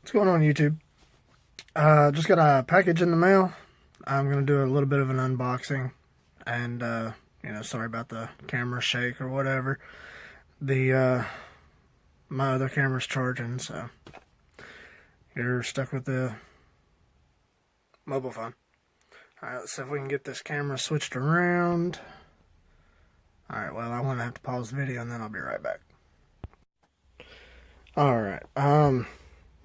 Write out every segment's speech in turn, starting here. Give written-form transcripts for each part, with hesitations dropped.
What's going on, YouTube? Just got a package in the mail. I'm gonna do a little bit of an unboxing, and sorry about the camera shake or whatever. The my other camera's charging, so you're stuck with the mobile phone. Alright, let's see if we can get this camera switched around. Alright, well, I'm gonna have to pause the video and then I'll be right back. Alright,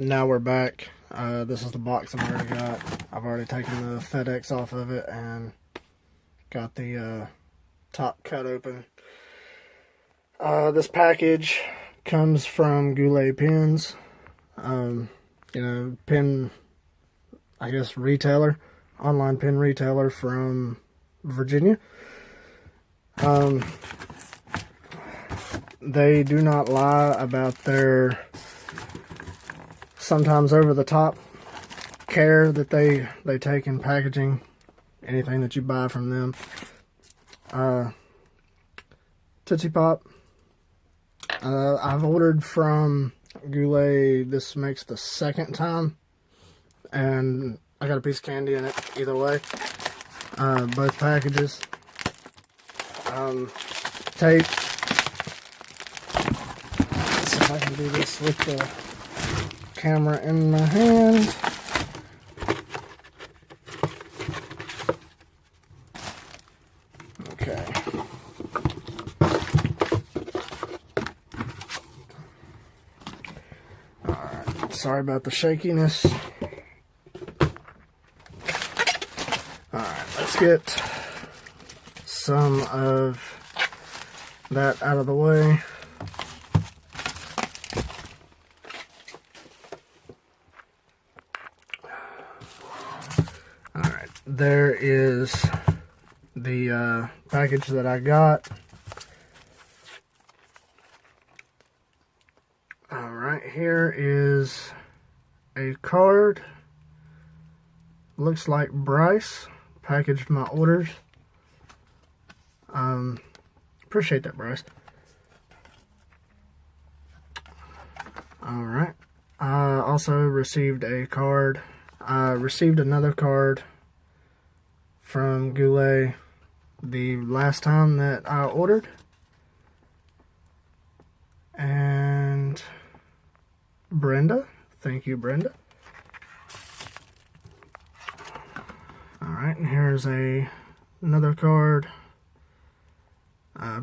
now we're back. This is the box I already got. I've already taken the FedEx off of it and got the top cut open. This package comes from Goulet Pens. Pen, I guess, retailer, online pen retailer from Virginia. They do not lie about their sometimes over-the-top care that they take in packaging anything that you buy from them. Tootsie Pop. I've ordered from Goulet. This makes the second time, and I got a piece of candy in it either way. Both packages. Tape. Let's see if I can do this with the camera in my hand. Okay. Alright, sorry about the shakiness. Alright, let's get some of that out of the way. Alright, there is the package that I got. Alright, here is a card. Looks like Bryce packaged my orders. Appreciate that, Bryce. Alright. I also received a card. I received another card from Goulet the last time that I ordered. And Brenda. Thank you, Brenda. Alright, and here's another card.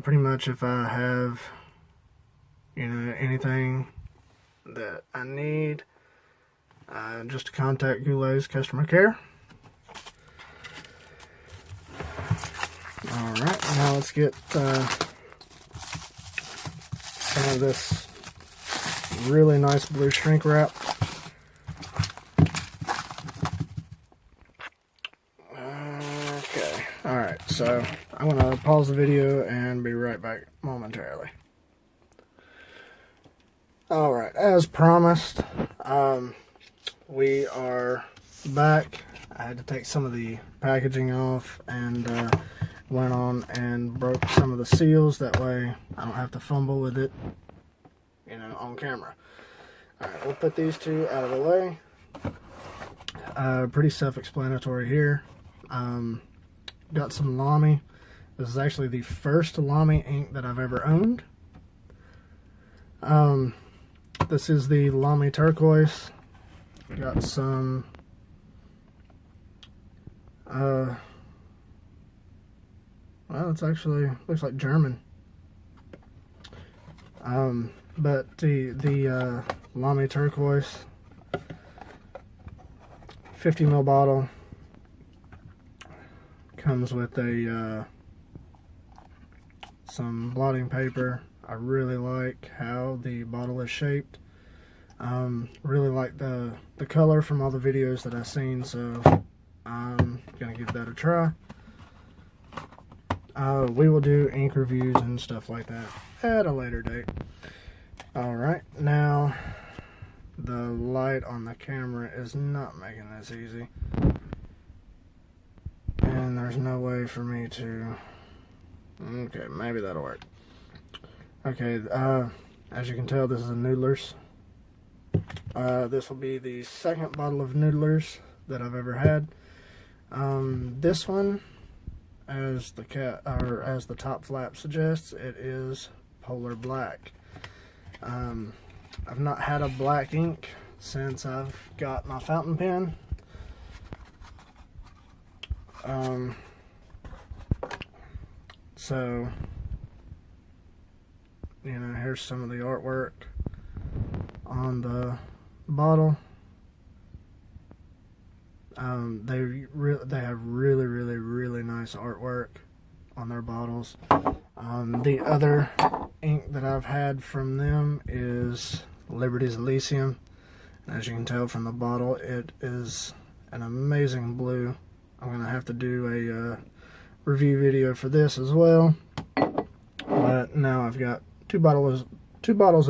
Pretty much if I have, anything that I need, just to contact Goulet's customer care. Alright, now let's get some of this really nice blue shrink wrap. Okay, alright, so I'm going to pause the video and be right back momentarily. Alright, as promised, we are back. I had to take some of the packaging off and went on and broke some of the seals. That way I don't have to fumble with it, on camera. Alright, we'll put these two out of the way. Pretty self-explanatory here. Got some Lamy. This is actually the first Lamy ink that I've ever owned. This is the Lamy Turquoise. Got some well, it's actually looks like German. But the Lamy Turquoise 50 ml bottle comes with a some blotting paper. I really like how the bottle is shaped. Really like the color from all the videos that I've seen, so I'm gonna give that a try. We will do ink reviews and stuff like that at a later date. Alright, now the light on the camera is not making this easy. And there's no way for me to... Okay, maybe that'll work. Okay, as you can tell, this is a Noodler's. This will be the second bottle of Noodlers that I've ever had. This one, as the top flap suggests, it is Polar Black. I've not had a black ink since I've got my fountain pen. So, you know, here's some of the artwork on the bottle. They have really nice artwork on their bottles. The other ink that I've had from them is Liberty's Elysium. As you can tell from the bottle, it is an amazing blue. I'm gonna have to do a review video for this as well. But now I've got two bottles of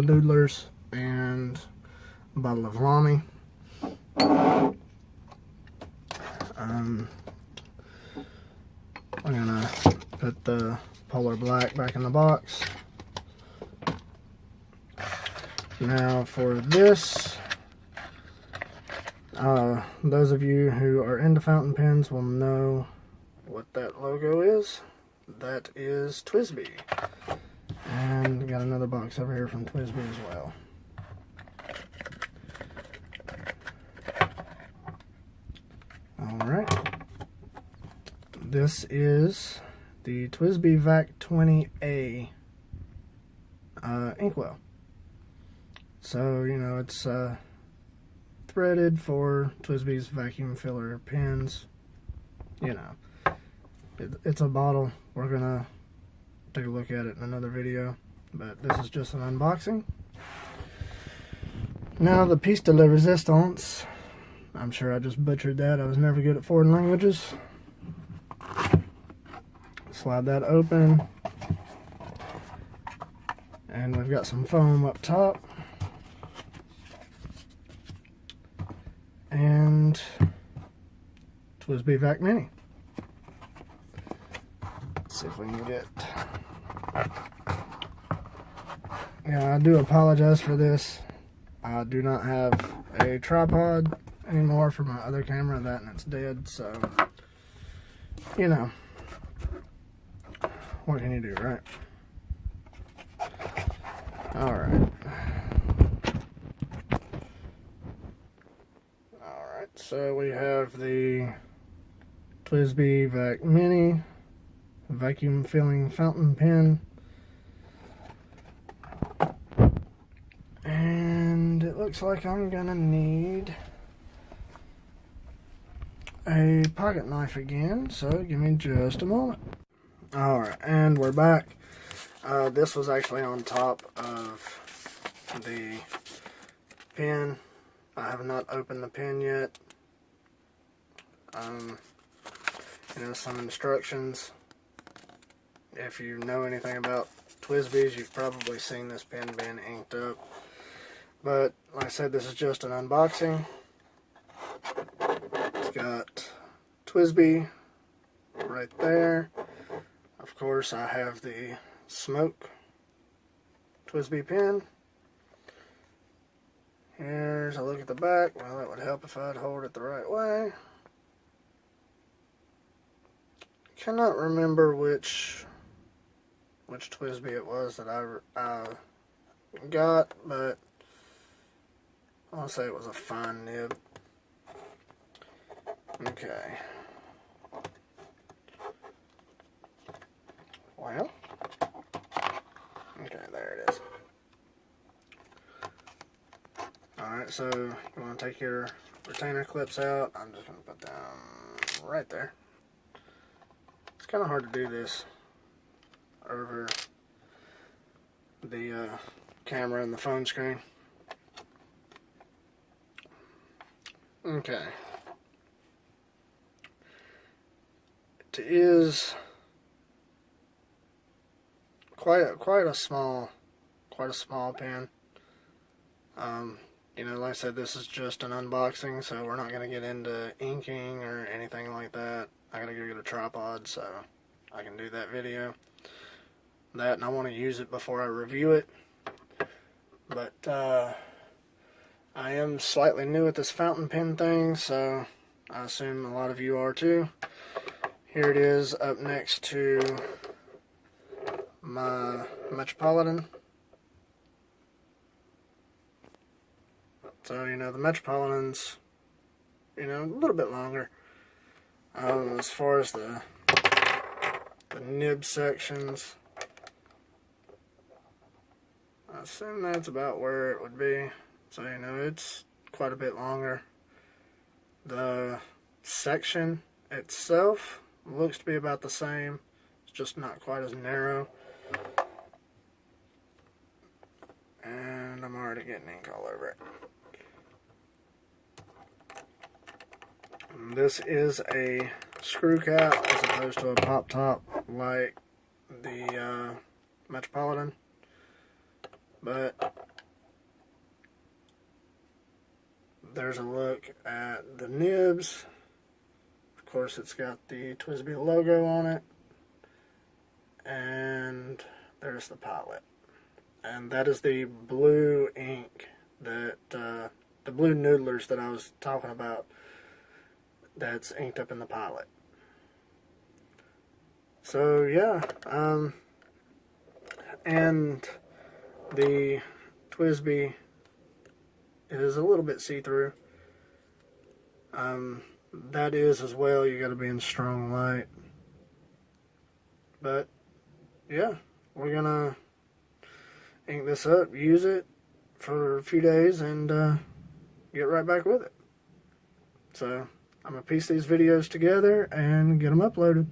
Noodlers and a bottle of Lamy. I'm gonna put the Polar Black back in the box. Now for this, those of you who are into fountain pens will know what that logo is. That is TWSBI. And got another box over here from TWSBI as well. Alright. This is the TWSBI VAC 20A inkwell. So, you know, it's threaded for TWSBI's vacuum filler pens. You know, it's a bottle. We're gonna take a look at it in another video, but this is just an unboxing. Now the piece de la resistance. I'm sure I just butchered that. I was never good at foreign languages. Slide that open, and we've got some foam up top, and TWSBI VAC Mini. Let's see if we can get. Yeah, I do apologize for this. I do not have a tripod anymore for my other camera, that and it's dead, so, you know, what can you do, right? Alright. Alright, so we have the TWSBI VAC Mini vacuum filling fountain pen. And it looks like I'm gonna need a pocket knife again, so give me just a moment. Alright, and we're back. This was actually on top of the pen. I have not opened the pen yet. You know, some instructions. If you know anything about TWSBI's, you've probably seen this pen being inked up. But, like I said, this is just an unboxing. It's got TWSBI right there. Of course, I have the Smoke TWSBI pen. Here's a look at the back. Well, that would help if I'd hold it the right way. Cannot remember which TWSBI it was that I got, but I want to say it was a fine nib. Okay. Well, okay, there it is. Alright, so you want to take your retainer clips out. I'm just going to put them right there. It's kind of hard to do this over the camera and the phone screen. Okay. It is quite a small pen. You know, like I said, this is just an unboxing, so we're not going to get into inking or anything like that. I gotta go get a tripod so I can do that video. That, and I want to use it before I review it. But I am slightly new at this fountain pen thing, so I assume a lot of you are too. Here it is up next to my Metropolitan. So, you know, the Metropolitan's, you know, a little bit longer. As far as the nib sections, I assume that's about where it would be. So, you know, it's quite a bit longer. The section itself looks to be about the same. It's just not quite as narrow. And I'm already getting ink all over it. This is a screw cap as opposed to a pop top like the Metropolitan, but there's a look at the nibs. Of course, it's got the TWSBI logo on it, and there's the pilot, and that is the blue ink that the blue noodlers that I was talking about. That's inked up in the pilot. So yeah, and the TWSBI is a little bit see-through. That is as well. You got to be in strong light. But yeah, we're gonna ink this up, use it for a few days, and get right back with it. So I'm going to piece these videos together and get them uploaded.